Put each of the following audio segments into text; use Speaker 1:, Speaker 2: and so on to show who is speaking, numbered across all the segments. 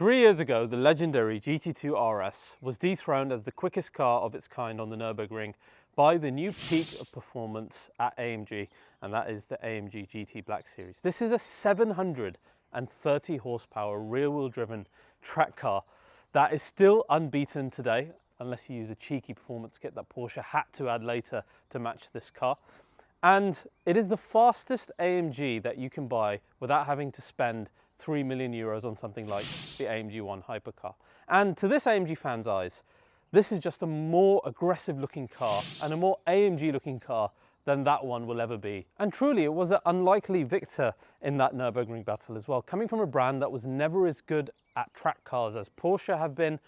Speaker 1: 3 years ago, the legendary GT2 RS was dethroned as the quickest car of its kind on the Nürburgring by the new peak of performance at AMG, and that is the AMG GT Black Series. This is a 730 horsepower rear-wheel driven track car that is still unbeaten today, unless you use a cheeky performance kit that Porsche had to add later to match this car. And it is the fastest AMG that you can buy without having to spend 3 million euros on something like the AMG 1 hypercar. And to this AMG fan's eyes, this is just a more aggressive looking car and a more AMG looking car than that one will ever be. And truly, it was an unlikely victor in that Nürburgring battle as well, coming from a brand that was never as good at track cars as Porsche have been.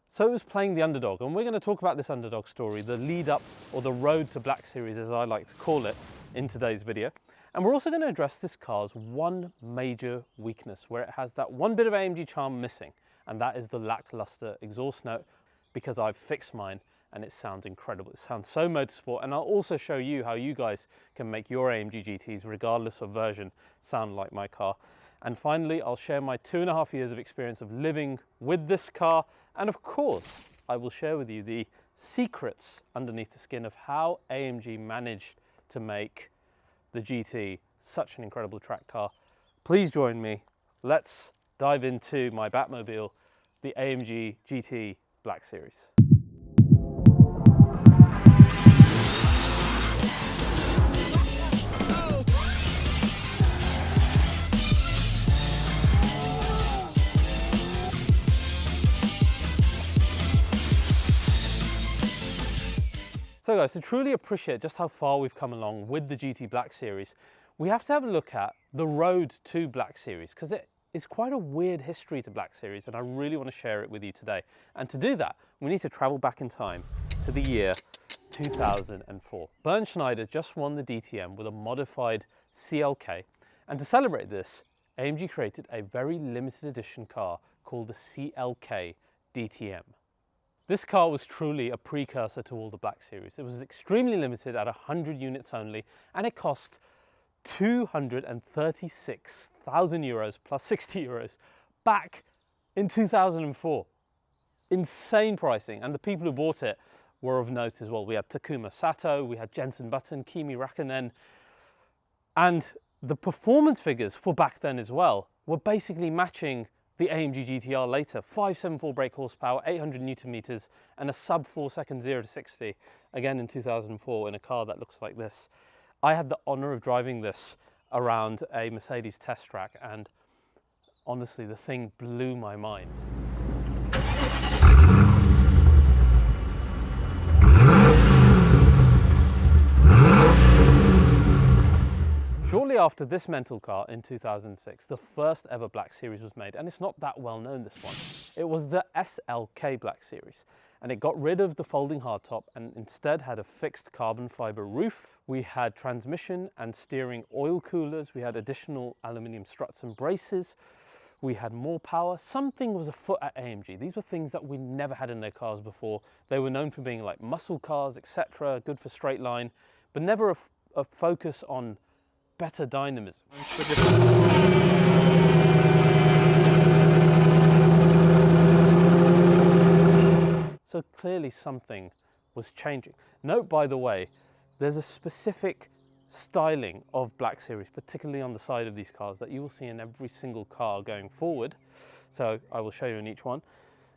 Speaker 1: So it was playing the underdog, and we're going to talk about this underdog story, the lead up, or the road to Black Series as I like to call it, in today's video. And we're also going to address this car's one major weakness, where it has that one bit of AMG charm missing, and that is the lackluster exhaust note, because I've fixed mine and it sounds incredible. It sounds so motorsport, and I'll also show you how you guys can make your AMG GTs, regardless of version, sound like my car. And finally, I'll share my 2.5 years of experience of living with this car, and of course, I will share with you the secrets underneath the skin of how AMG managed to make the GT such an incredible track car. Please join me. Let's dive into my Batmobile, the AMG GT Black Series. So guys, to truly appreciate just how far we've come along with the GT Black Series, we have to have a look at the road to Black Series, because it is quite a weird history to Black Series, and I really want to share it with you today. And to do that, we need to travel back in time to the year 2004. Bernd Schneider just won the DTM with a modified CLK, and to celebrate this, AMG created a very limited edition car called the CLK DTM. This car was truly a precursor to all the Black Series. It was extremely limited at 100 units only, and it cost 236,000 euros plus 60 euros back in 2004. Insane pricing, and the people who bought it were of note as well. We had Takuma Sato, we had Jensen Button, Kimi Räikkönen, and the performance figures for back then as well were basically matching the AMG GTR later. 574 brake horsepower, 800 Newton meters, and a sub 4 second 0 to 60, again in 2004 in a car that looks like this. I had the honor of driving this around a Mercedes test track, and honestly, the thing blew my mind. Shortly after this mental car in 2006, the first ever Black Series was made, and it's not that well known, this one. It was the CLK Black Series, and it got rid of the folding hardtop and instead had a fixed carbon fiber roof. We had transmission and steering oil coolers, we had additional aluminium struts and braces, we had more power. Something was afoot at AMG. These were things that we never had in their cars before. They were known for being like muscle cars, etc., good for straight line, but never a focus on better dynamism. So clearly something was changing. Note, by the way, there's a specific styling of Black Series, particularly on the side of these cars, that you will see in every single car going forward. So I will show you in each one.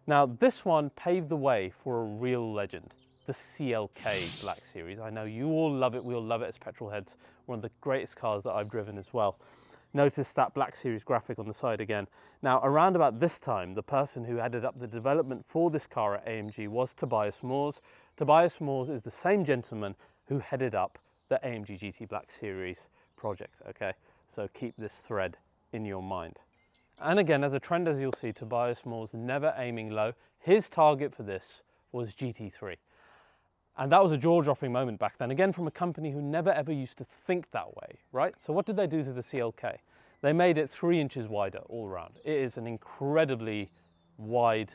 Speaker 1: Now, this one paved the way for a real legend, the CLK Black Series. I know you all love it, we all love it as petrol heads. One of the greatest cars that I've driven as well. Notice that Black Series graphic on the side again. Now, around about this time, the person who headed up the development for this car at AMG was Tobias Moors. Tobias Moors is the same gentleman who headed up the AMG GT Black Series project, okay? So keep this thread in your mind. And again, as a trend, as you'll see, Tobias Moors never aiming low. His target for this was GT3. And that was a jaw-dropping moment back then, again from a company who never ever used to think that way, right? So what did they do to the CLK? They made it 3 inches wider all around. It is an incredibly wide,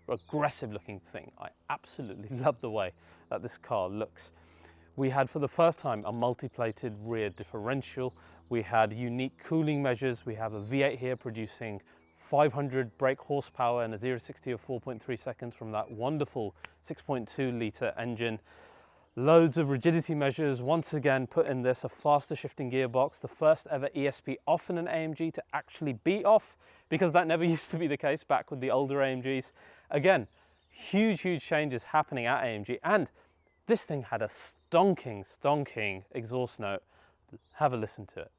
Speaker 1: aggressive looking thing. I absolutely love the way that this car looks. We had, for the first time, a multi-plated rear differential. We had unique cooling measures. We have a V8 here producing 500 brake horsepower and a 0-60 of 4.3 seconds from that wonderful 6.2 litre engine. Loads of rigidity measures, once again put in this, a faster shifting gearbox, the first ever ESP off in an AMG to actually be off, because that never used to be the case back with the older AMGs. Again, huge changes happening at AMG, and this thing had a stonking exhaust note. Have a listen to it.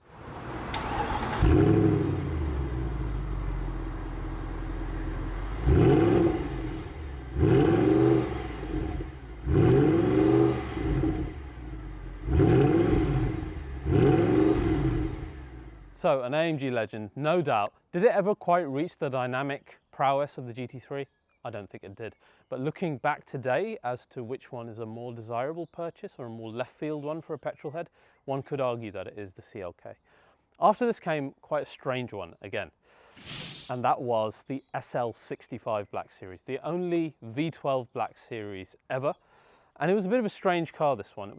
Speaker 1: So, an AMG legend, no doubt. Did it ever quite reach the dynamic prowess of the GT3? I don't think it did. But looking back today as to which one is a more desirable purchase or a more left field one for a petrol head, one could argue that it is the CLK. After this came quite a strange one again, and that was the CL65 Black Series, the only V12 Black Series ever. And it was a bit of a strange car, this one.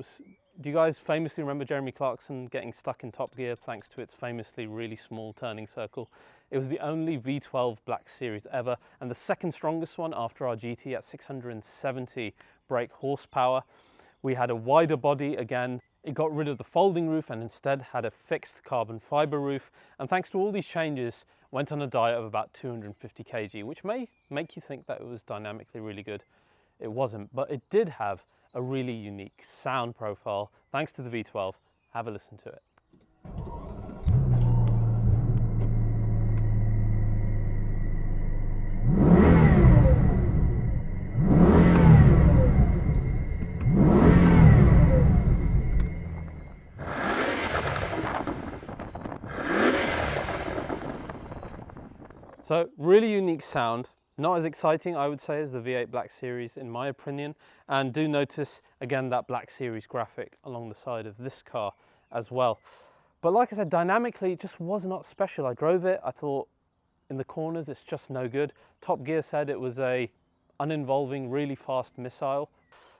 Speaker 1: Do you guys famously remember Jeremy Clarkson getting stuck in top gear thanks to its famously really small turning circle? It was the only V12 Black Series ever, and the second strongest one after our GT at 670 brake horsepower. We had a wider body again. It got rid of the folding roof and instead had a fixed carbon fiber roof. And thanks to all these changes, went on a diet of about 250 kg, which may make you think that it was dynamically really good. It wasn't, but it did have a really unique sound profile thanks to the V12. Have a listen to it. So really unique sound. Not as exciting, I would say, as the V8 Black Series in my opinion. And do notice again that Black Series graphic along the side of this car as well. But like I said, dynamically it just was not special. I drove it, I thought in the corners it's just no good. Top Gear said it was a uninvolving, really fast missile.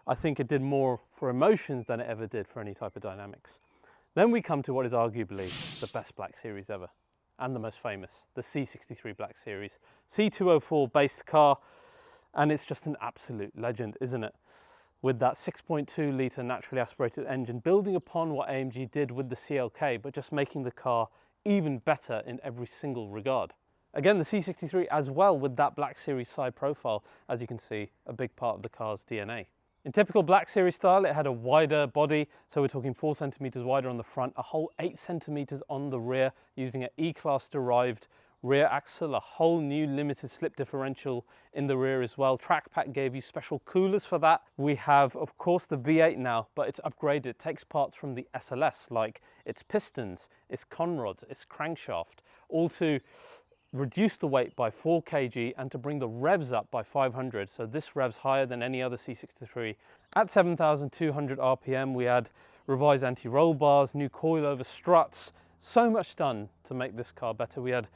Speaker 1: I think it did more for emotions than it ever did for any type of dynamics. Then we come to what is arguably the best Black Series ever, and the most famous, the C63 Black Series. C204 based car, and it's just an absolute legend, isn't it? With that 6.2 litre naturally aspirated engine, building upon what AMG did with the CLK, but just making the car even better in every single regard. Again, the C63 as well with that Black Series side profile, as you can see, a big part of the car's DNA. In typical Black Series style, it had a wider body, so we're talking 4 centimeters wider on the front, a whole 8 centimeters on the rear, using an E-Class derived rear axle, a whole new limited slip differential in the rear as well. Track Pack gave you special coolers for that. We have, of course, the V8 now, but it's upgraded. It takes parts from the SLS, like its pistons, its conrods, its crankshaft, all to reduce the weight by 4 kg and to bring the revs up by 500. So this revs higher than any other C63. At 7,200 RPM, we had revised anti-roll bars, new coilover struts, so much done to make this car better. We had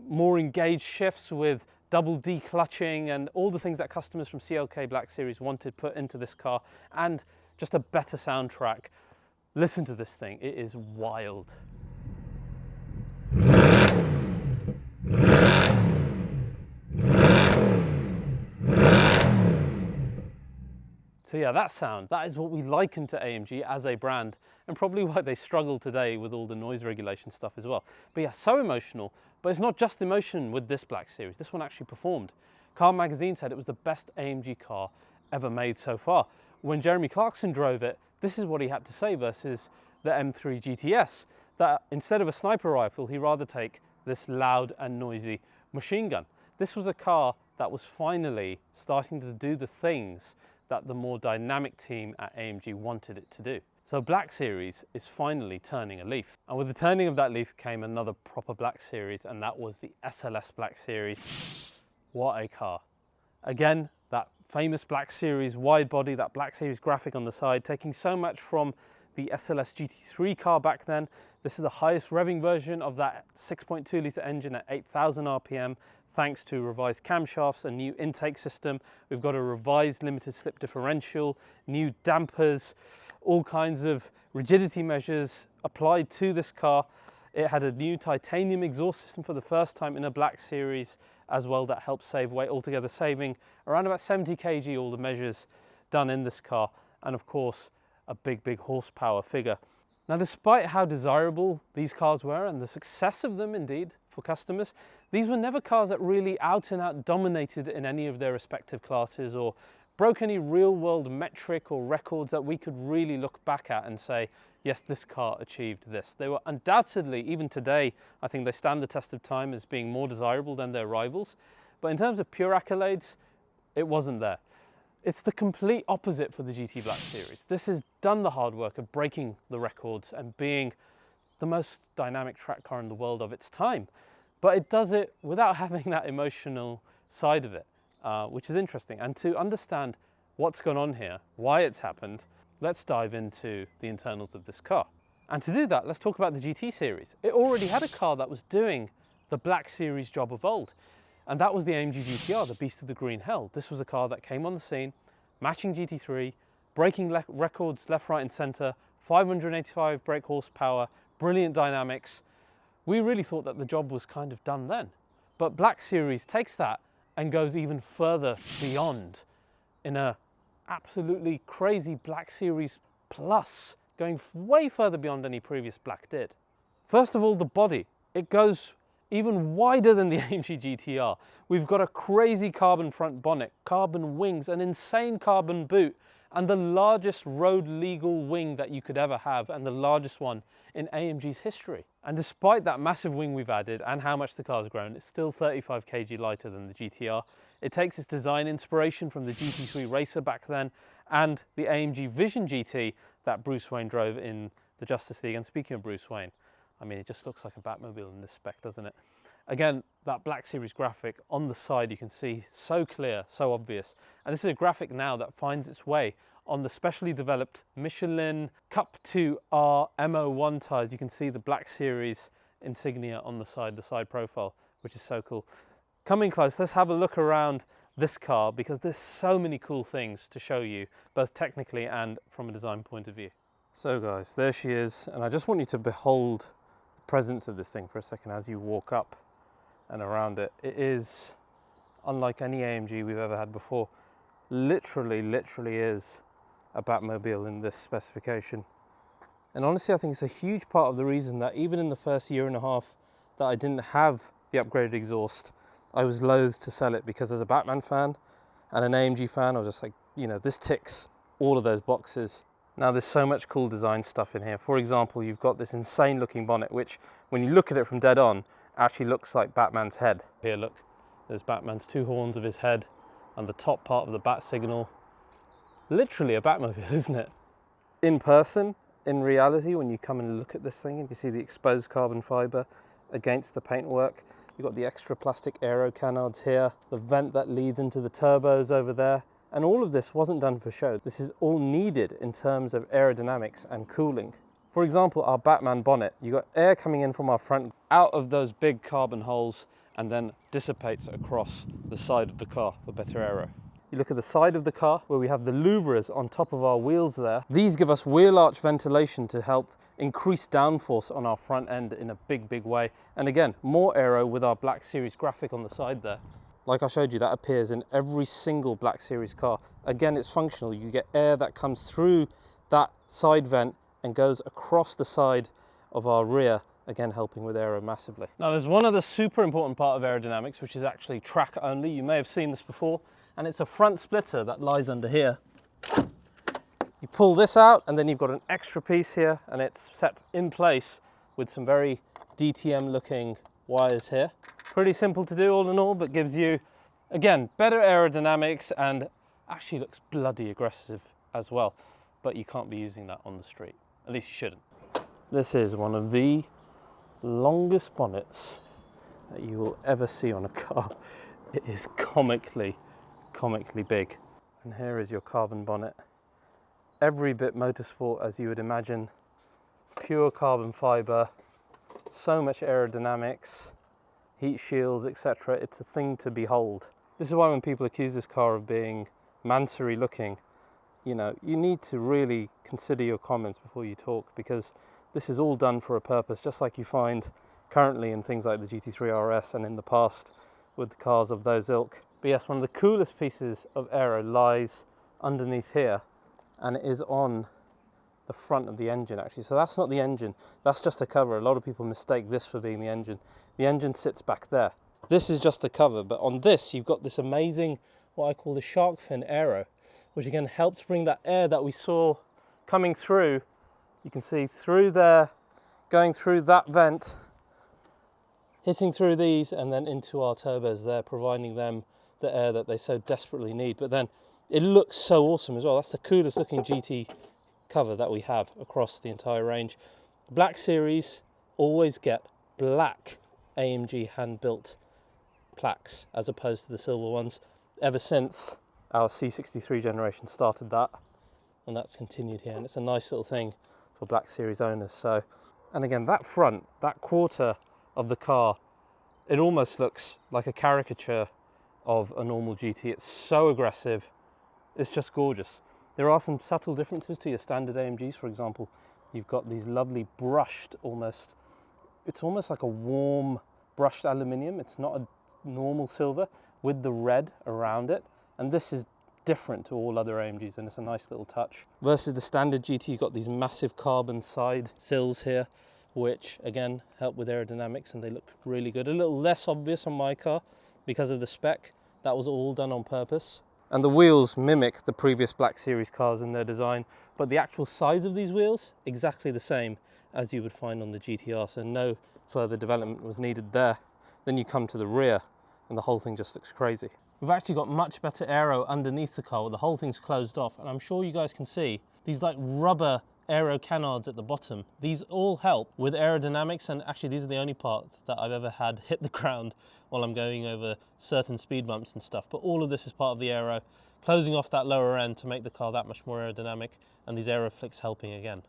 Speaker 1: more engaged shifts with double declutching and all the things that customers from CLK Black Series wanted put into this car, and just a better soundtrack. Listen to this thing, it is wild. So yeah, that sound, that is what we liken to AMG as a brand, and probably why they struggle today with all the noise regulation stuff as well. But yeah, so emotional, but it's not just emotion with this Black Series. This one actually performed. Car Magazine said it was the best AMG car ever made so far. When Jeremy Clarkson drove it, this is what he had to say versus the M3 GTS, that instead of a sniper rifle, he'd rather take this loud and noisy machine gun. This was a car that was finally starting to do the things that the more dynamic team at AMG wanted it to do. So Black Series is finally turning a leaf. And with the turning of that leaf came another proper Black Series, and that was the SLS Black Series. What a car. Again, that famous Black Series wide body, that Black Series graphic on the side, taking so much from the SLS GT3 car back then. This is the highest revving version of that 6.2 litre engine at 8,000 RPM, thanks to revised camshafts, a new intake system. We've got a revised limited slip differential, new dampers, all kinds of rigidity measures applied to this car. It had a new titanium exhaust system for the first time in a Black Series as well that helped save weight, altogether saving around about 70 kg, all the measures done in this car. And of course, a big horsepower figure. Now, despite how desirable these cars were and the success of them indeed for customers, these were never cars that really out and out dominated in any of their respective classes or broke any real world metric or records that we could really look back at and say, yes, this car achieved this. They were undoubtedly, even today, I think they stand the test of time as being more desirable than their rivals. But in terms of pure accolades, it wasn't there. It's the complete opposite for the GT Black Series. This has done the hard work of breaking the records and being the most dynamic track car in the world of its time. But it does it without having that emotional side of it, which is interesting. And to understand what's gone on here, why it's happened, let's dive into the internals of this car. And to do that, let's talk about the GT Series. It already had a car that was doing the Black Series job of old. And that was the AMG GTR, the beast of the green hell. This was a car that came on the scene, matching GT3, breaking records left, right and center, 585 brake horsepower, brilliant dynamics. We really thought that the job was kind of done then. But Black Series takes that and goes even further beyond in a absolutely crazy Black Series Plus, going way further beyond any previous Black did. First of all, the body. It goes even wider than the AMG GTR. We've got a crazy carbon front bonnet, carbon wings, an insane carbon boot, and the largest road legal wing that you could ever have, and the largest one in AMG's history. And despite that massive wing we've added and how much the car's grown, it's still 35 kg lighter than the GTR. It takes its design inspiration from the GT3 Racer back then and the AMG Vision GT that Bruce Wayne drove in the Justice League. And speaking of Bruce Wayne, I mean, it just looks like a Batmobile in this spec, doesn't it? Again, that Black Series graphic on the side, you can see so clear, so obvious. And this is a graphic now that finds its way on the specially developed Michelin Cup 2R MO1 tyres. You can see the Black Series insignia on the side profile, which is so cool. Coming close, let's have a look around this car because there's so many cool things to show you, both technically and from a design point of view. So guys, there she is, and I just want you to behold the presence of this thing for a second as you walk up and around it. It is unlike any AMG we've ever had before. Literally is a Batmobile in this specification. And honestly, I think it's a huge part of the reason that even in the first year and a half that I didn't have the upgraded exhaust, I was loath to sell it, because as a Batman fan and an AMG fan, I was just like, you know, this ticks all of those boxes. Now there's so much cool design stuff in here. For example, you've got this insane looking bonnet, which when you look at it from dead on, actually looks like Batman's head. Here, look, there's Batman's two horns of his head and the top part of the bat signal. Literally a Batmobile, isn't it? In person, in reality, when you come and look at this thing and you see the exposed carbon fiber against the paintwork, you've got the extra plastic aero canards here, the vent that leads into the turbos over there. And all of this wasn't done for show. This is all needed in terms of aerodynamics and cooling. For example, our Batman bonnet, you got air coming in from our front out of those big carbon holes and then dissipates across the side of the car for better aero. You look at the side of the car where we have the louvres on top of our wheels there. These give us wheel arch ventilation to help increase downforce on our front end in a big way. And again, more aero with our Black Series graphic on the side there. Like I showed you, that appears in every single Black Series car. Again, it's functional. You get air that comes through that side vent and goes across the side of our rear, again helping with aero massively. Now there's one other super important part of aerodynamics, which is actually track only. You may have seen this before, and it's a front splitter that lies under here. You pull this out and then you've got an extra piece here, and it's set in place with some very DTM looking wires here. Pretty simple to do all in all, but gives you, again, better aerodynamics and actually looks bloody aggressive as well. But you can't be using that on the street. At least you shouldn't. This is one of the longest bonnets that you will ever see on a car. It is comically big. And here is your carbon bonnet. Every bit motorsport as you would imagine. Pure carbon fiber, so much aerodynamics, heat shields, etc. It's a thing to behold. This is why when people accuse this car of being Mansory looking, you know, you need to really consider your comments before you talk, because This is all done for a purpose, just like you find currently in things like the GT3 RS and in the past with the cars of those ilk. But yes, one of the coolest pieces of aero lies underneath here, and it is on the front of the engine actually. So that's not the engine, that's just a cover. A lot of people mistake this for being the engine. The engine sits back there. This is just a cover, but on this you've got this amazing, what I call the shark fin aero, which again helps bring that air that we saw coming through. You can see through there, going through that vent, hitting through these and then into our turbos there, providing them the air that they so desperately need. But then it looks so awesome as well. That's the coolest looking GT cover that we have across the entire range. Black series always get black AMG hand-built plaques as opposed to the silver ones. Ever since our C63 generation started that, and that's continued here, and it's a nice little thing for Black Series owners. So, and again, that front, that quarter of the car, it almost looks like a caricature of a normal GT. It's so aggressive, it's just gorgeous. There are some subtle differences to your standard AMGs. For example, you've got these lovely brushed, it's almost like a warm brushed aluminium. It's not a normal silver with the red around it, and this is different to all other AMGs, and it's a nice little touch. Versus the standard GT, you've got these massive carbon side sills here, which again help with aerodynamics, and they look really good. A little less obvious on my car because of the spec. That was all done on purpose. And the wheels mimic the previous Black Series cars in their design, but the actual size of these wheels, exactly the same as you would find on the GTR, so no further development was needed there. Then you come to the rear, and the whole thing just looks crazy. We've actually got much better aero underneath the car, where the whole thing's closed off, and I'm sure you guys can see these like rubber aero canards at the bottom. These all help with aerodynamics, and actually these are the only parts that I've ever had hit the ground while I'm going over certain speed bumps and stuff. But all of this is part of the aero, closing off that lower end to make the car that much more aerodynamic, and these aero flicks helping again.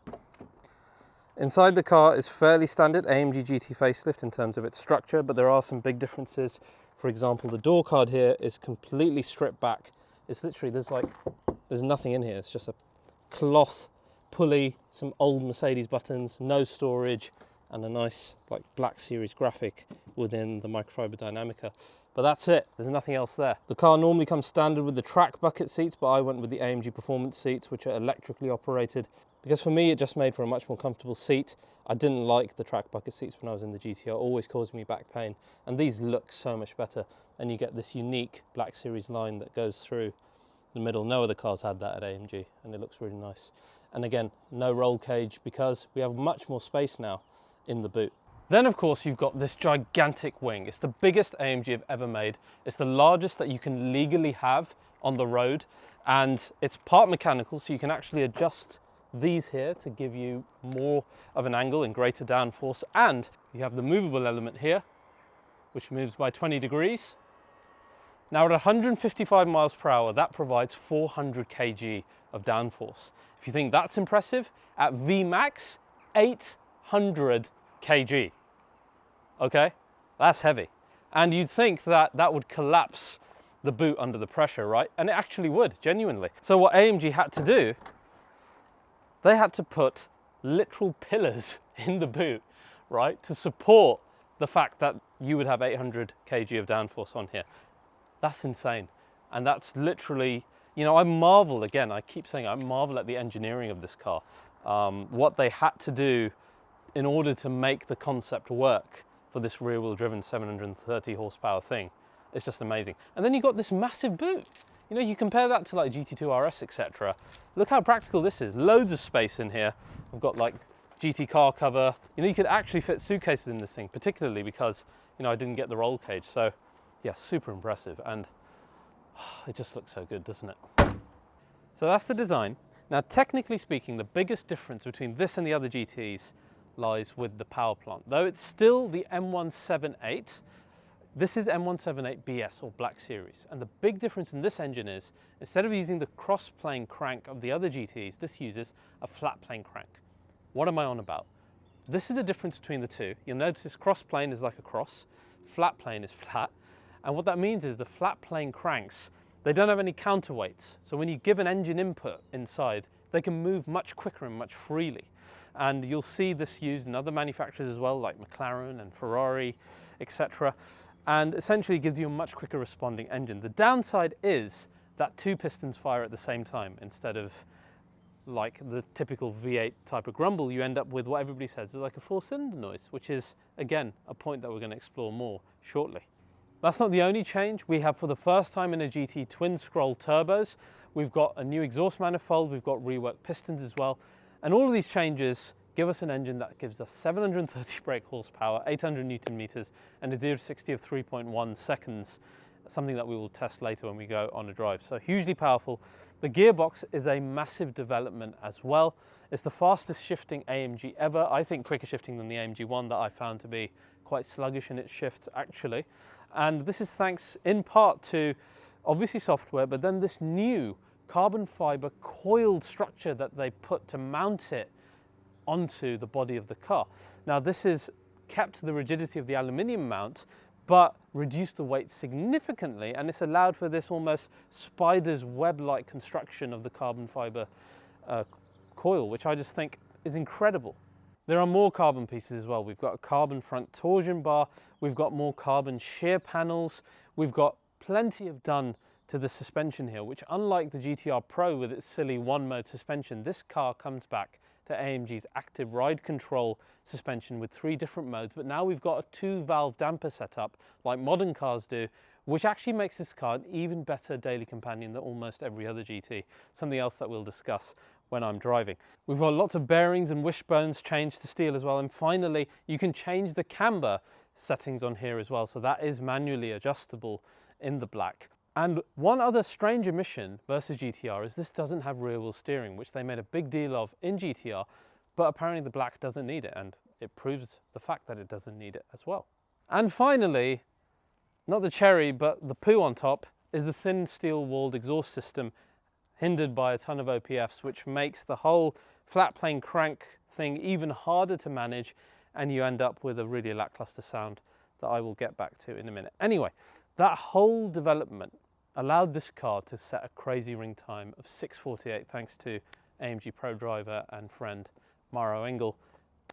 Speaker 1: Inside the car is fairly standard AMG GT facelift in terms of its structure, but there are some big differences. For example, the door card here is completely stripped back. It's literally, there's nothing in here. It's just a cloth pulley, some old Mercedes buttons, no storage, and a nice like Black Series graphic within the microfiber Dynamica. But that's it, there's nothing else there. The car normally comes standard with the track bucket seats, but I went with the AMG Performance seats, which are electrically operated, because for me it just made for a much more comfortable seat. I didn't like the track bucket seats when I was in the GTR, always caused me back pain, and these look so much better, and you get this unique Black Series line that goes through the middle. No other cars had that at AMG, and it looks really nice. And again, no roll cage, because we have much more space now in the boot. Then of course you've got this gigantic wing. It's the biggest AMG I've ever made. It's the largest that you can legally have on the road, and it's part mechanical, so you can actually adjust these here to give you more of an angle and greater downforce. And you have the movable element here, which moves by 20 degrees. Now at 155 miles per hour, that provides 400 kg of downforce. If you think that's impressive, at VMAX, 800 kg. Okay, that's heavy. And you'd think that that would collapse the boot under the pressure, right? And it actually would, genuinely. So what AMG had to do, they had to put literal pillars in the boot, right, to support the fact that you would have 800 kg of downforce on here. That's insane. And that's literally, you know, I marvel, again, I keep saying I marvel at the engineering of this car. What they had to do in order to make the concept work for this rear-wheel driven 730 horsepower thing. It's just amazing. And then you got this massive boot. You know, you compare that to like GT2 RS, etc. Look how practical this is. Loads of space in here. I've got like GT car cover. You know, you could actually fit suitcases in this thing, particularly because, you know, I didn't get the roll cage. So yeah, super impressive. And it just looks so good, doesn't it? So that's the design. Now, technically speaking, the biggest difference between this and the other GTs lies with the power plant. Though it's still the M178, this is M178BS or Black Series. And the big difference in this engine is, instead of using the cross-plane crank of the other GTs, this uses a flat plane crank. What am I on about? This is the difference between the two. You'll notice cross-plane is like a cross, flat plane is flat. And what that means is the flat plane cranks, they don't have any counterweights. So when you give an engine input inside, they can move much quicker and much freely. And you'll see this used in other manufacturers as well, like McLaren and Ferrari, etc. And essentially gives you a much quicker responding engine. The downside is that 2 pistons fire at the same time instead of like the typical V8 type of grumble. You end up with what everybody says is like a 4-cylinder noise, which is, again, a point that we're going to explore more shortly. That's not the only change. We have, for the first time in a GT, twin scroll turbos. We've got a new exhaust manifold. We've got reworked pistons as well. And all of these changes give us an engine that gives us 730 brake horsepower, 800 Newton meters, and a 0 to 60 of 3.1 seconds, something that we will test later when we go on a drive. So hugely powerful. The gearbox is a massive development as well. It's the fastest shifting AMG ever. I think quicker shifting than the AMG 1 that I found to be quite sluggish in its shifts actually. And this is thanks in part to obviously software, but then this new carbon fiber coiled structure that they put to mount it onto the body of the car. Now this has kept the rigidity of the aluminium mount, but reduced the weight significantly, and it's allowed for this almost spider's web-like construction of the carbon fiber coil, which I just think is incredible. There are more carbon pieces as well. We've got a carbon front torsion bar, we've got more carbon shear panels, we've got plenty of done to the suspension here, which unlike the GTR Pro with its silly one-mode suspension, this car comes back to AMG's active ride control suspension with 3 different modes, but now we've got a 2-valve damper setup like modern cars do, which actually makes this car an even better daily companion than almost every other GT, something else that we'll discuss when I'm driving. We've got lots of bearings and wishbones changed to steel as well, and finally you can change the camber settings on here as well, so that is manually adjustable in the Black. And one other strange omission versus GTR is this doesn't have rear wheel steering, which they made a big deal of in GTR, but apparently the Black doesn't need it, and it proves the fact that it doesn't need it as well. And finally, not the cherry, but the poo on top, is the thin steel walled exhaust system hindered by a ton of OPFs, which makes the whole flat plane crank thing even harder to manage, and you end up with a really lackluster sound that I will get back to in a minute. Anyway, that whole development allowed this car to set a crazy ring time of 6:48 thanks to AMG Pro driver and friend Mauro Engel.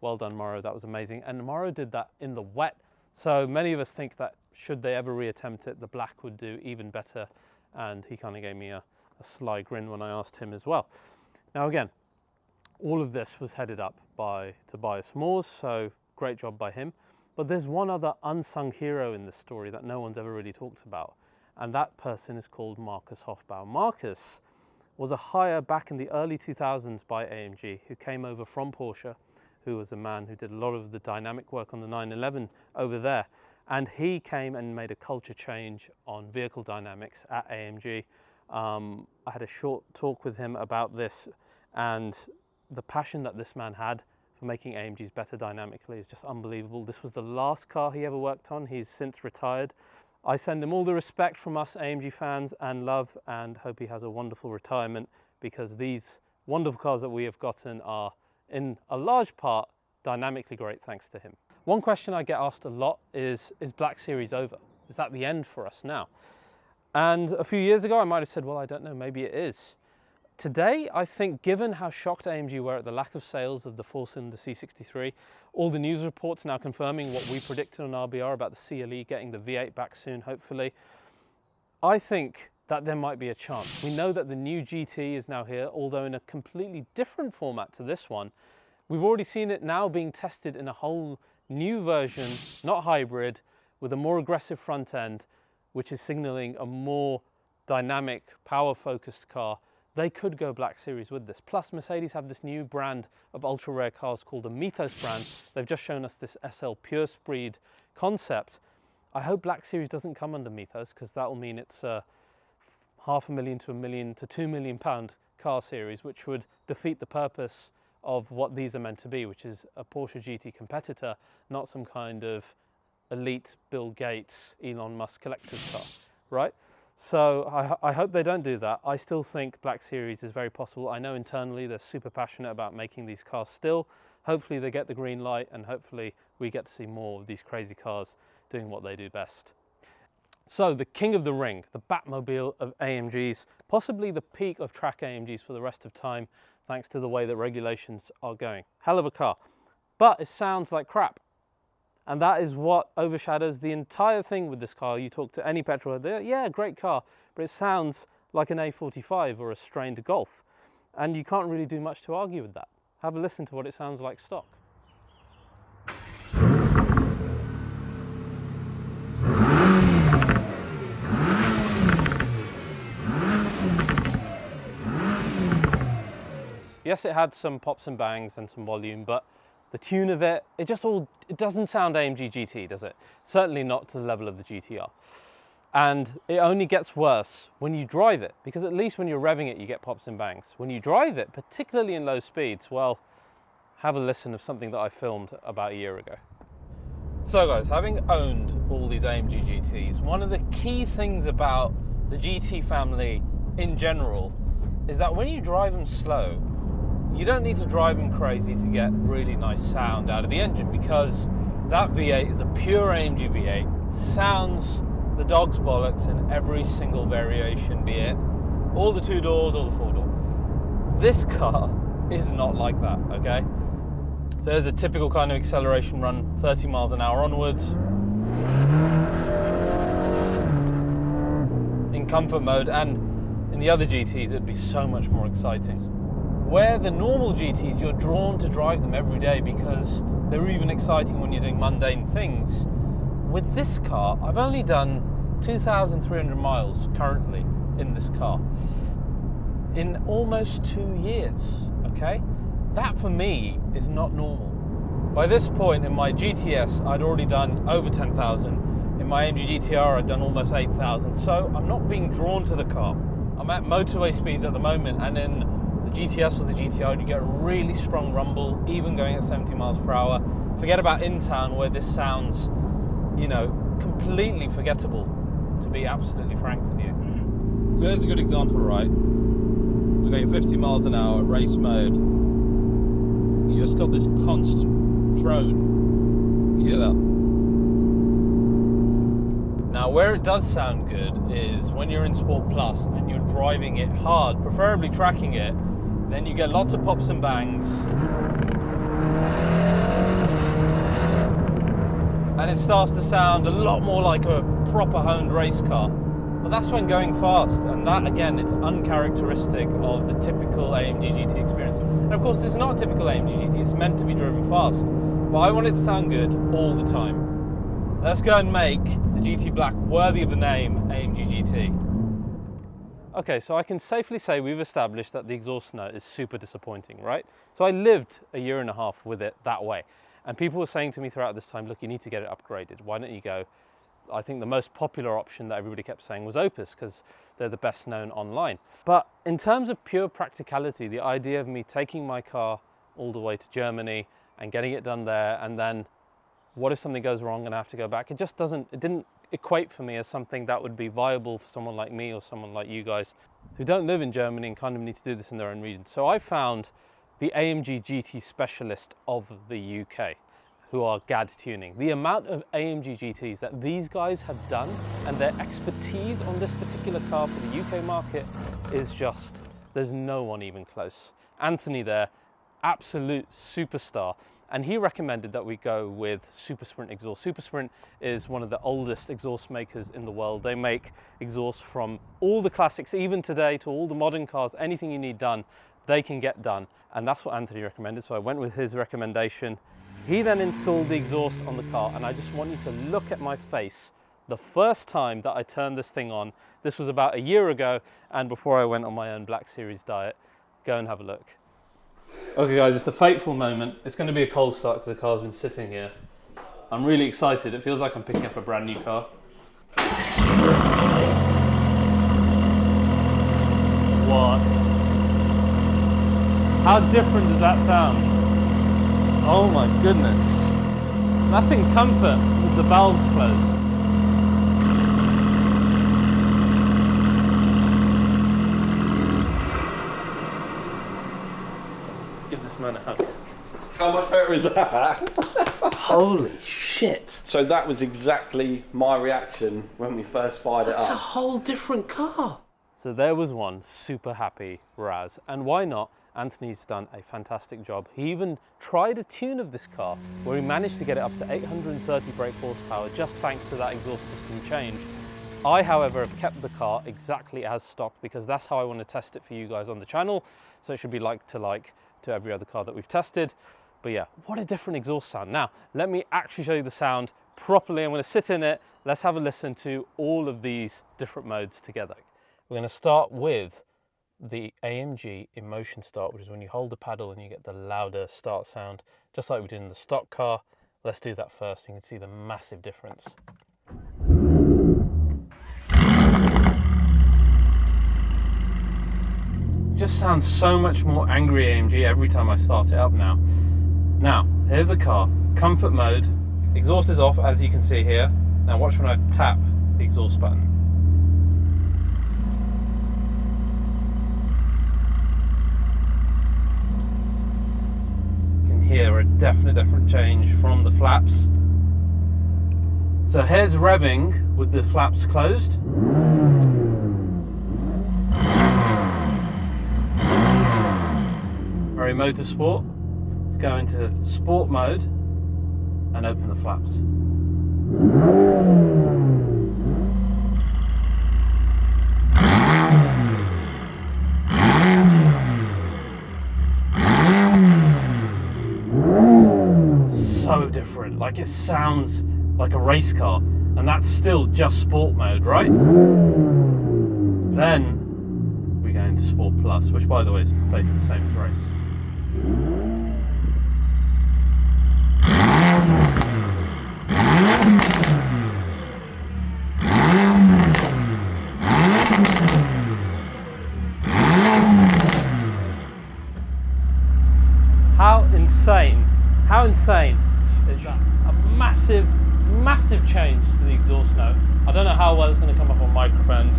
Speaker 1: Well done, Mauro, that was amazing. And Mauro did that in the wet. So many of us think that should they ever reattempt it, the Black would do even better. And he kind of gave me a sly grin when I asked him as well. Now again, all of this was headed up by Tobias Moors, so great job by him. But there's one other unsung hero in this story that no one's ever really talked about, and that person is called Markus Hofbau. Markus was a hire back in the early 2000s by AMG, who came over from Porsche, who was a man who did a lot of the dynamic work on the 911 over there. And he came and made a culture change on vehicle dynamics at AMG. I had a short talk with him about this, and the passion that this man had for making AMGs better dynamically is just unbelievable. This was the last car he ever worked on. He's since retired. I send him all the respect from us AMG fans and love, and hope he has a wonderful retirement, because these wonderful cars that we have gotten are in a large part dynamically great thanks to him. One question I get asked a lot is Black Series over? Is that the end for us now? And a few years ago I might have said, well, I don't know, maybe it is. Today, I think, given how shocked AMG were at the lack of sales of the 4-cylinder C63, all the news reports now confirming what we predicted on RBR about the CLE getting the V8 back soon, hopefully, I think that there might be a chance. We know that the new GT is now here, although in a completely different format to this one. We've already seen it now being tested in a whole new version, not hybrid, with a more aggressive front end, which is signaling a more dynamic, power-focused car. They could go Black Series with this. Plus, Mercedes have this new brand of ultra-rare cars called the Mythos brand. They've just shown us this SL Pure Speed concept. I hope Black Series doesn't come under Mythos, because that will mean it's a £500,000 to £1 million to £2 million car series, which would defeat the purpose of what these are meant to be, which is a Porsche GT competitor, not some kind of elite Bill Gates, Elon Musk collector's car, right? So I hope they don't do that. I still think Black Series is very possible. I know internally they're super passionate about making these cars still. Hopefully they get the green light, and hopefully we get to see more of these crazy cars doing what they do best. So the king of the ring, the Batmobile of AMGs, possibly the peak of track AMGs for the rest of time, thanks to the way that regulations are going. Hell of a car, but it sounds like crap. And that is what overshadows the entire thing with this car. You talk to any petrol head, yeah, great car, but it sounds like an A45 or a strained Golf. And you can't really do much to argue with that. Have a listen to what it sounds like stock. Yes, it had some pops and bangs and some volume, but the tune of it, it doesn't sound AMG GT, does it? Certainly not to the level of the GTR. And it only gets worse when you drive it, because at least when you're revving it, you get pops and bangs. When you drive it, particularly in low speeds, well, have a listen of something that I filmed about a year ago. So guys, having owned all these AMG GTs, one of the key things about the GT family in general is that when you drive them slow, you don't need to drive them crazy to get really nice sound out of the engine, because that V8 is a pure AMG V8, sounds the dog's bollocks in every single variation, be it all the 2 doors or the 4 door. This car is not like that, okay? So there's a typical kind of acceleration run, 30 miles an hour onwards. In comfort mode, and in the other GTs, it'd be so much more exciting. Where the normal GTs, you're drawn to drive them every day because they're even exciting when you're doing mundane things. With this car, I've only done 2,300 miles currently in this car in almost 2 years, okay? That for me is not normal. By this point in my GTS, I'd already done over 10,000. In my AMG GTR, I'd done almost 8,000. So I'm not being drawn to the car. I'm at motorway speeds at the moment, and in the GTS or the GTR, you get a really strong rumble, even going at 70 miles per hour. Forget about in town, where this sounds, you know, completely forgettable, to be absolutely frank with you. So here's a good example, right? We're going 50 miles an hour, race mode. You just got this constant drone. You hear that? Now, where it does sound good is when you're in Sport Plus and you're driving it hard, preferably tracking it, then you get lots of pops and bangs. And it starts to sound a lot more like a proper honed race car. But that's when going fast, and that again, it's uncharacteristic of the typical AMG GT experience. And of course, this is not a typical AMG GT, it's meant to be driven fast. But I want it to sound good all the time. Let's go and make the GT Black worthy of the name AMG GT. Okay, so I can safely say we've established that the exhaust note is super disappointing, right? So I lived a year and a half with it that way. And people were saying to me throughout this time, look, you need to get it upgraded. Why don't you go? I think the most popular option that everybody kept saying was Opus, because they're the best known online. But in terms of pure practicality, the idea of me taking my car all the way to Germany and getting it done there, and then what if something goes wrong and I have to go back? It didn't equate for me as something that would be viable for someone like me or someone like you guys who don't live in Germany and kind of need to do this in their own region. So I found the AMG GT specialist of the UK, who are GAD Tuning. The amount of AMG GTs that these guys have done and their expertise on this particular car for the UK market is just, there's no one even close. Anthony there, absolute superstar. And he recommended that we go with Super Sprint exhaust. Super Sprint is one of the oldest exhaust makers in the world. They make exhaust from all the classics, even today, to all the modern cars. Anything you need done, they can get done. And that's what Anthony recommended, so I went with his recommendation. He then installed the exhaust on the car, and I just want you to look at my face the first time that I turned this thing on. This was about a year ago, and before I went on my own Black Series diet. Go and have a look. Okay guys, it's a fateful moment. It's going to be a cold start because the car's been sitting here. I'm really excited. It feels like I'm picking up a brand new car. What? How different does that sound? Oh my goodness. That's in comfort with the valves closed. Give this man a hug.
Speaker 2: How much better is that?
Speaker 1: Holy shit.
Speaker 2: So that was exactly my reaction when we first fired it up.
Speaker 1: That's a whole different car. So there was one super happy Raz, and why not? Anthony's done a fantastic job. He even tried a tune of this car where he managed to get it up to 830 brake horsepower just thanks to that exhaust system change. I, however, have kept the car exactly as stock because that's how I want to test it for you guys on the channel. So it should be like to every other car that we've tested. But yeah, what a different exhaust sound. Now, let me actually show you the sound properly. I'm going to sit in it. Let's have a listen to all of these different modes together. We're going to start with the AMG Emotion Start, which is when you hold the paddle and you get the louder start sound, just like we did in the stock car. Let's do that first. You can see the massive difference. Just sounds so much more angry AMG every time I start it up now. Now, here's the car, comfort mode. Exhaust is off, as you can see here. Now watch when I tap the exhaust button. You can hear a definite change from the flaps. So here's revving with the flaps closed. Very motorsport. Let's go into sport mode and open the flaps. So different, like it sounds like a race car, and that's still just sport mode, right? Then we go into Sport Plus, which by the way is basically the same as race. How insane is that? A massive change to the exhaust note. I don't know how well it's going to come up on microphones.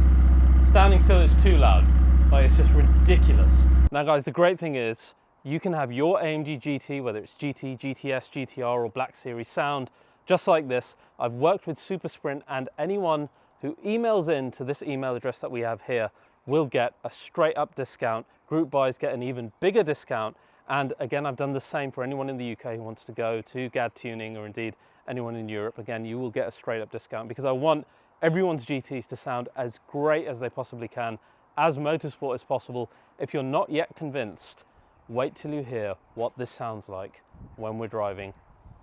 Speaker 1: Standing still is too loud. Like, it's just ridiculous. Now guys, the great thing is you can have your AMG GT, whether it's GT, GTS, GTR or Black Series sound, just like this. I've worked with Super Sprint, and anyone who emails in to this email address that we have here will get a straight up discount. Group buys get an even bigger discount. And again, I've done the same for anyone in the UK who wants to go to GAD Tuning, or indeed anyone in Europe. Again, you will get a straight up discount because I want everyone's GTs to sound as great as they possibly can, as motorsport as possible. If you're not yet convinced, wait till you hear what this sounds like when we're driving.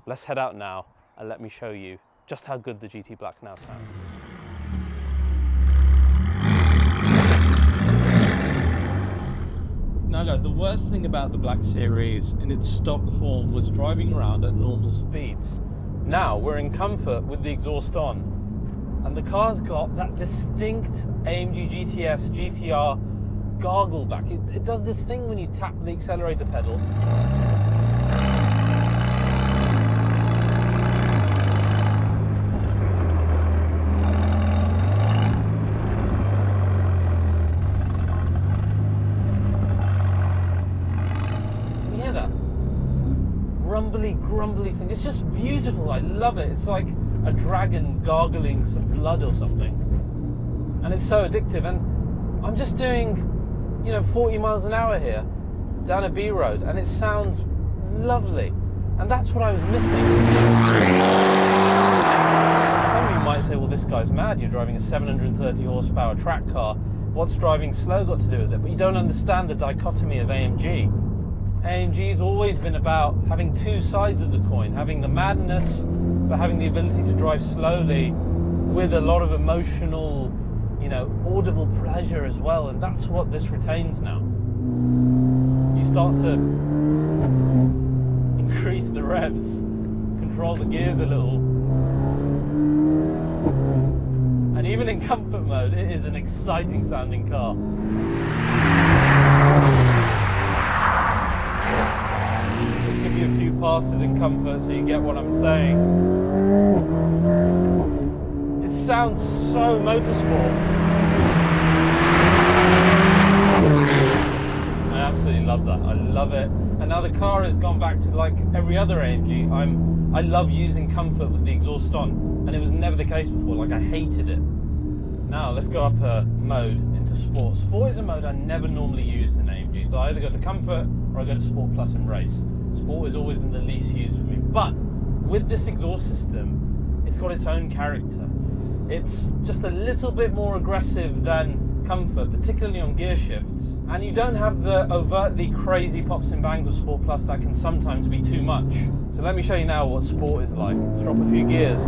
Speaker 1: Let's head out now and let me show you just how good the GT Black now sounds. Now guys, the worst thing about the Black Series in its stock form was driving around at normal speeds. Now we're in comfort with the exhaust on, and the car's got that distinct AMG GTS, GTR gargle back. It does this thing when you tap the accelerator pedal. Grumbly thing. It's just beautiful. I love it. It's like a dragon gargling some blood or something, and it's so addictive. And I'm just doing, 40 miles an hour here down a B road, and it sounds lovely. And that's what I was missing. Some of you might say, well, this guy's mad. You're driving a 730 horsepower track car. What's driving slow got to do with it? But you don't understand the dichotomy of AMG. AMG's always been about having two sides of the coin, having the madness, but having the ability to drive slowly with a lot of emotional, audible pleasure as well. And that's what this retains now. You start to increase the revs, control the gears a little. And even in comfort mode, it is an exciting sounding car. Let's give you a few passes in comfort so you get what I'm saying. It sounds so motorsport. I absolutely love that. I love it. And now the car has gone back to like every other AMG. I love using comfort with the exhaust on, and it was never the case before. Like, I hated it. Now let's go up a mode into sport. Sport is a mode I never normally use in AMGs. categories. I either go to Comfort or I go to Sport Plus and race. Sport has always been the least used for me. But with this exhaust system, it's got its own character. It's just a little bit more aggressive than Comfort, particularly on gear shifts. And you don't have the overtly crazy pops and bangs of Sport Plus that can sometimes be too much. So let me show you now what Sport is like. Let's drop a few gears.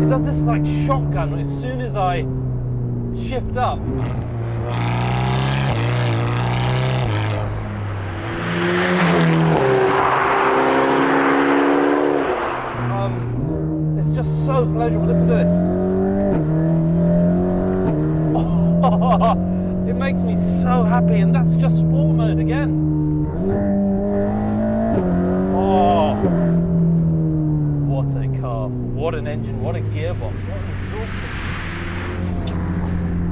Speaker 1: It does this like shotgun as soon as I shift up. It's just so pleasurable. Listen to this. Oh, it makes me so happy, and that's just sport mode again. Oh, what a car, what an engine, what a gearbox, what an exhaust system.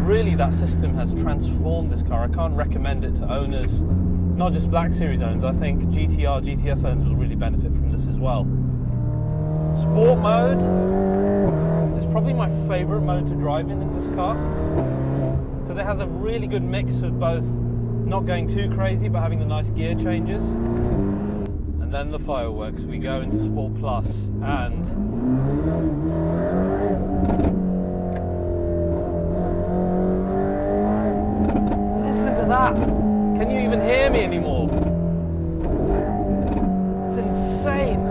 Speaker 1: Really, that system has transformed this car. I can't recommend it to owners, not just Black Series owners. I think GTR, GTS owners will really benefit from this as well. Sport mode is probably my favorite mode to drive in this car, because it has a really good mix of both not going too crazy but having the nice gear changes. And then the fireworks, we go into Sport Plus, and listen to that. Can you even hear me anymore? It's insane.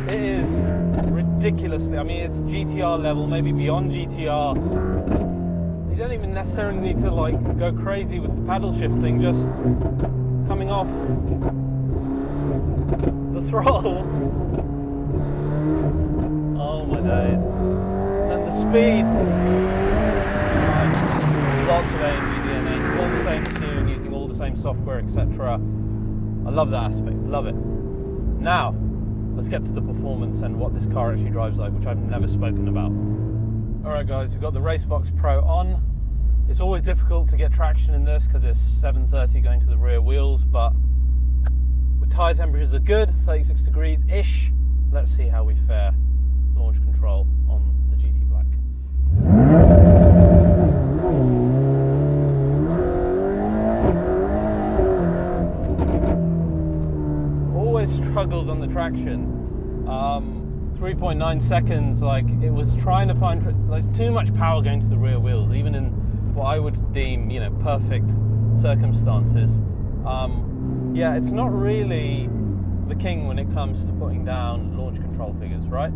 Speaker 1: It is ridiculously, I mean, it's GTR level, maybe beyond GTR. You don't even necessarily need to like go crazy with the paddle shifting, just coming off the throttle. Oh my days. And the speed. Lots of AMG DNA, still the same tune, using all the same software, etc. I love that aspect, love it. Now, let's get to the performance and what this car actually drives like, which I've never spoken about. Alright guys, we've got the Racebox Pro on. It's always difficult to get traction in this because it's 730 going to the rear wheels, but with tyre temperatures are good, 36 degrees-ish. Let's see how we fare. Launch control on the GT Black. Always struggled on the traction. 3.9 seconds, like it was trying to find, there's too much power going to the rear wheels, even in what I would deem, you know, perfect circumstances. Yeah, it's not really the king when it comes to putting down launch control figures, right?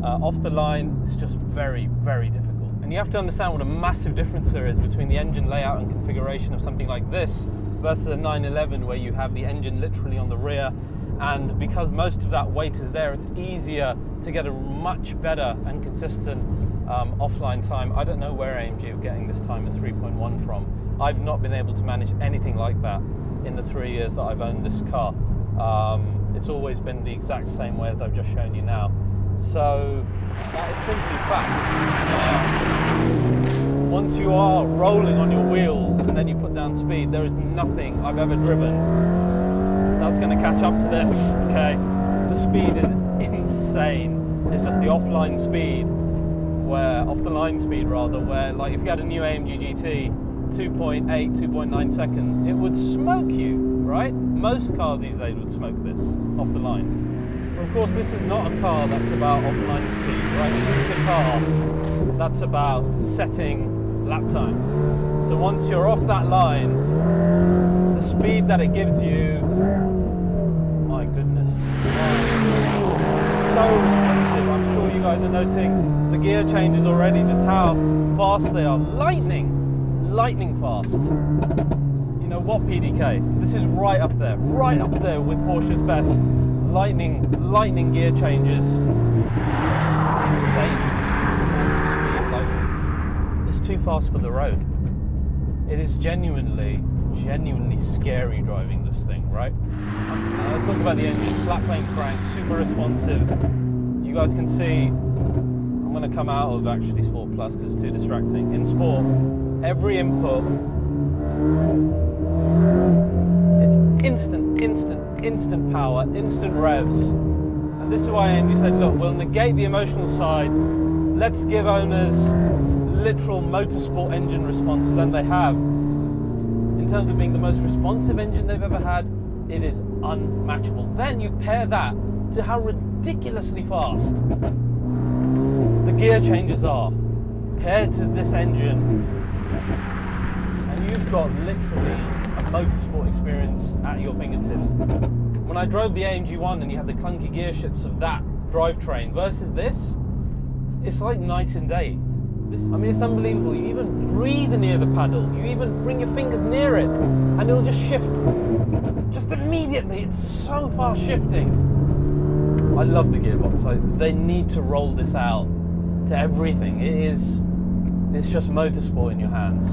Speaker 1: Off the line, it's just very, very difficult. And you have to understand what a massive difference there is between the engine layout and configuration of something like this versus a 911 where you have the engine literally on the rear, and because most of that weight is there, it's easier to get a much better and consistent offline time. I don't know where AMG are getting this time at 3.1 from. I've not been able to manage anything like that in the 3 years that I've owned this car. It's always been the exact same way as I've just shown you now. So that is simply fact. Once you are rolling on your wheels and then you put down speed, there is nothing I've ever driven that's going to catch up to this, okay? The speed is insane. It's just the offline speed, off the line speed rather, where like if you had a new AMG GT, 2.8, 2.9 seconds, it would smoke you, right? Most cars these days would smoke this off the line. But of course, this is not a car that's about offline speed, right? This is a car that's about setting lap times. So once you're off that line, the speed that it gives you, my goodness, so responsive. I'm sure you guys are noting the gear changes already, just how fast they are. Lightning fast. You know what, PDK? This is right up there with Porsche's best. Lightning gear changes. Insane speed. Like, it's too fast for the road. It is genuinely scary driving this thing, right? Let's talk about the engine. Flat plane crank, super responsive. You guys can see, I'm going to come out of actually Sport Plus because it's too distracting. In Sport, every input, it's instant power, instant revs. And This is why AMG said, look, we'll negate the emotional side. Let's give owners literal motorsport engine responses, and they have. In terms of being the most responsive engine they've ever had, it is unmatchable. Then you pair that to how ridiculously fast the gear changes are paired to this engine, and you've got literally a motorsport experience at your fingertips. When I drove the AMG 1 and you had the clunky gear shifts of that drivetrain versus this, it's like night and day. I mean, it's unbelievable. You even breathe near the paddle, you even bring your fingers near it, and it'll just shift. Just immediately, it's so fast shifting. I love the gearbox. They need to roll this out to everything. It's just motorsport in your hands.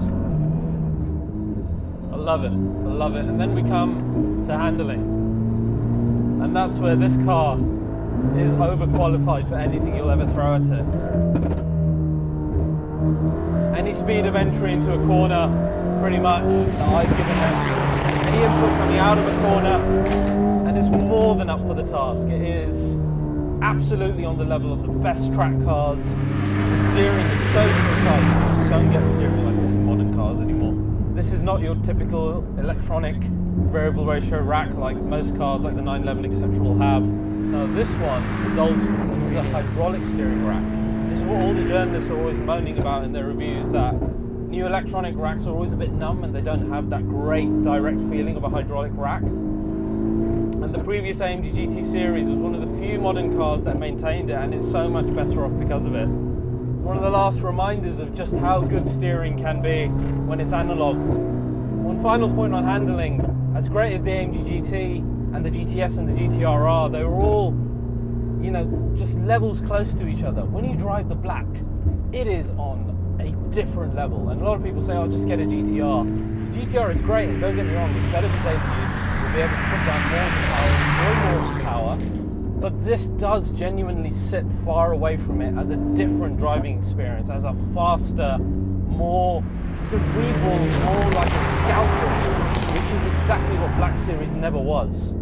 Speaker 1: I love it. I love it. And then we come to handling. And that's where this car is overqualified for anything you'll ever throw at it. Any speed of entry into a corner, pretty much, that I've given it. Any input coming out of a corner, and it's more than up for the task. It is absolutely on the level of the best track cars. The steering is so precise. You just don't get steering like this in modern cars anymore. This is not your typical electronic variable ratio rack like most cars like the 911 etc. will have. No, this one is old school. This is a hydraulic steering rack. This is what all the journalists are always moaning about in their reviews, that new electronic racks are always a bit numb and they don't have that great direct feeling of a hydraulic rack. And the previous AMG GT series was one of the few modern cars that maintained it, and it's so much better off because of it. It's one of the last reminders of just how good steering can be when it's analog. One final point on handling, as great as the AMG GT and the GTS and the GTR are, they were all, you know, just levels close to each other. When you drive the Black, it is on a different level. And a lot of people say, oh, just get a GTR. The GTR is great, and don't get me wrong, it's better for daily use. You'll be able to put down more power, but this does genuinely sit far away from it as a different driving experience, as a faster, more cerebral, more like a scalpel, which is exactly what Black Series never was.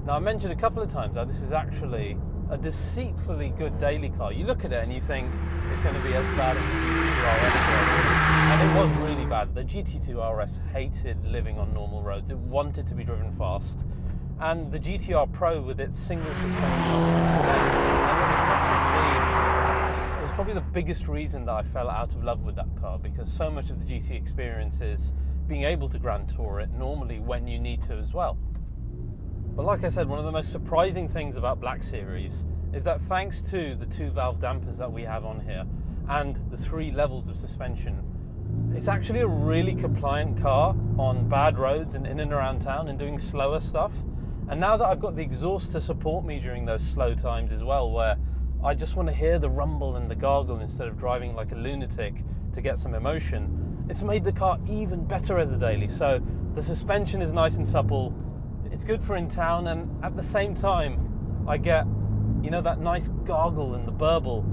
Speaker 1: Now, I mentioned a couple of times how this is actually a deceitfully good daily car. You look at it and you think it's going to be as bad as the GT2 RS was, and it was really bad. The GT2 RS hated living on normal roads. It wanted to be driven fast, and the GTR Pro with its single suspension option was the same. And it was probably the biggest reason that I fell out of love with that car, because so much of the GT experience is being able to Grand Tour it normally when you need to as well. But like I said, one of the most surprising things about Black Series is that thanks to the 2-valve dampers that we have on here and the 3 levels of suspension, it's actually a really compliant car on bad roads and in and around town and doing slower stuff. And now that I've got the exhaust to support me during those slow times as well, where I just want to hear the rumble and the gargle instead of driving like a lunatic to get some emotion, it's made the car even better as a daily. So the suspension is nice and supple. It's good for in town, and at the same time, I get, you know, that nice gargle and the burble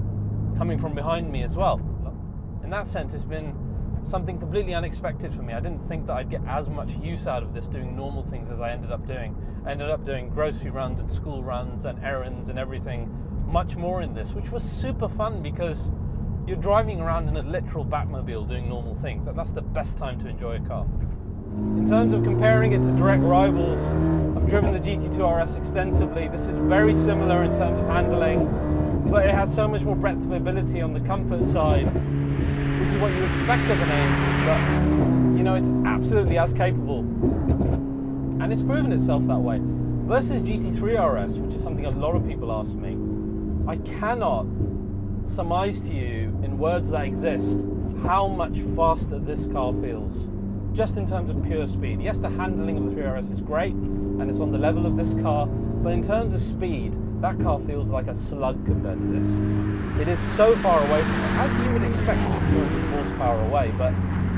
Speaker 1: coming from behind me as well. In that sense, it's been something completely unexpected for me. I didn't think that I'd get as much use out of this doing normal things as I ended up doing. I ended up doing grocery runs and school runs and errands and everything much more in this, which was super fun because you're driving around in a literal Batmobile doing normal things. And that's the best time to enjoy a car. In terms of comparing it to direct rivals, I've driven the GT2 RS extensively. This is very similar in terms of handling, but it has so much more breadth of ability on the comfort side, which is what you expect of an AMG, but you know, it's absolutely as capable. And it's proven itself that way. Versus GT3 RS, which is something a lot of people ask me, I cannot surmise to you in words that exist how much faster this car feels. Just in terms of pure speed. Yes, the handling of the 3RS is great, and it's on the level of this car, but in terms of speed, that car feels like a slug compared to this. It is so far away from it, as you would expect from 200 horsepower away, but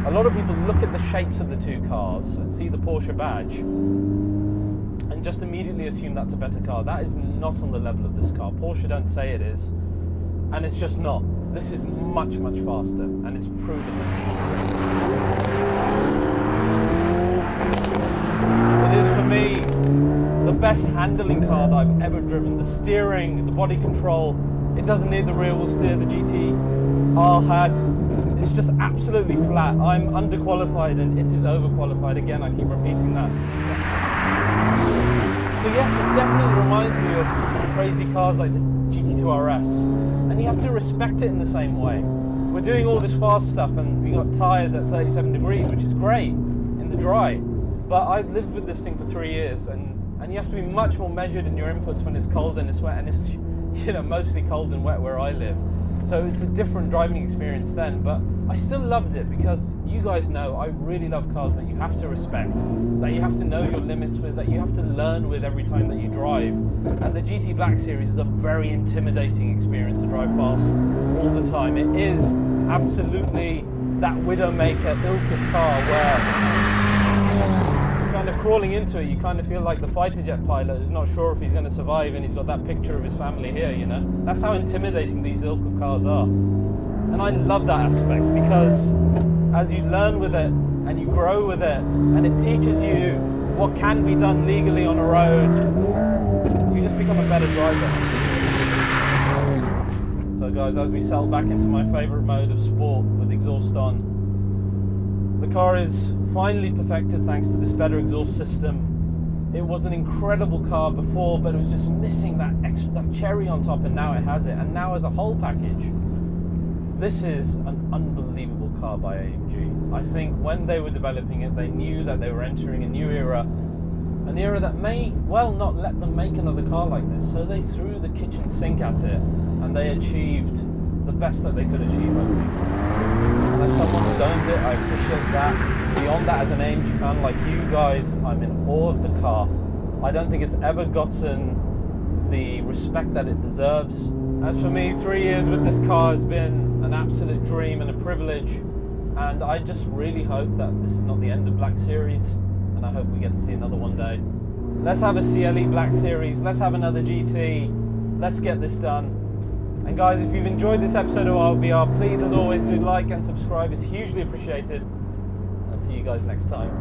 Speaker 1: a lot of people look at the shapes of the two cars and see the Porsche badge, and just immediately assume that's a better car. That is not on the level of this car. Porsche don't say it is, and it's just not. This is much, much faster, and it's proven that. It is, for me, the best handling car that I've ever driven. The steering, the body control, it doesn't need the rear wheel steer the GT-R had. It's just absolutely flat. I'm underqualified and it is overqualified. Again, I keep repeating that. So yes, it definitely reminds me of crazy cars like the GT2 RS, and you have to respect it in the same way. We're doing all this fast stuff and we got tyres at 37 degrees, which is great in the dry, but I've lived with this thing for 3 years, and you have to be much more measured in your inputs when it's cold and it's wet, and it's, you know, mostly cold and wet where I live. So it's a different driving experience then, but I still loved it because you guys know I really love cars that you have to respect, that you have to know your limits with, that you have to learn with every time that you drive. And the GT Black series is a very intimidating experience to drive fast all the time. It is absolutely that Widowmaker ilk of car where kind of crawling into it, you kind of feel like the fighter jet pilot who's not sure if he's going to survive, and he's got that picture of his family here, you know. That's how intimidating these ilk of cars are. And I love that aspect because as you learn with it and you grow with it and it teaches you what can be done legally on a road, you just become a better driver. So guys, as we settle back into my favourite mode of sport with exhaust on, the car is finally perfected thanks to this better exhaust system. It was an incredible car before, but it was just missing that cherry on top, and now it has it. And now as a whole package, this is an unbelievable car by AMG. I think when they were developing it, they knew that they were entering a new era, an era that may well not let them make another car like this. So they threw the kitchen sink at it, and they achieved the best that they could achieve, I think. And as someone who's owned it, I appreciate that. Beyond that, as an AMG fan like you guys, I'm in awe of the car. I don't think it's ever gotten the respect that it deserves. As for me, 3 years with this car has been an absolute dream and a privilege, and I just really hope that this is not the end of Black Series, and I hope we get to see another one day. Let's have a CLE Black Series, let's have another GT, let's get this done. And guys, if you've enjoyed this episode of RBR, please as always do like and subscribe, it's hugely appreciated. I'll see you guys next time.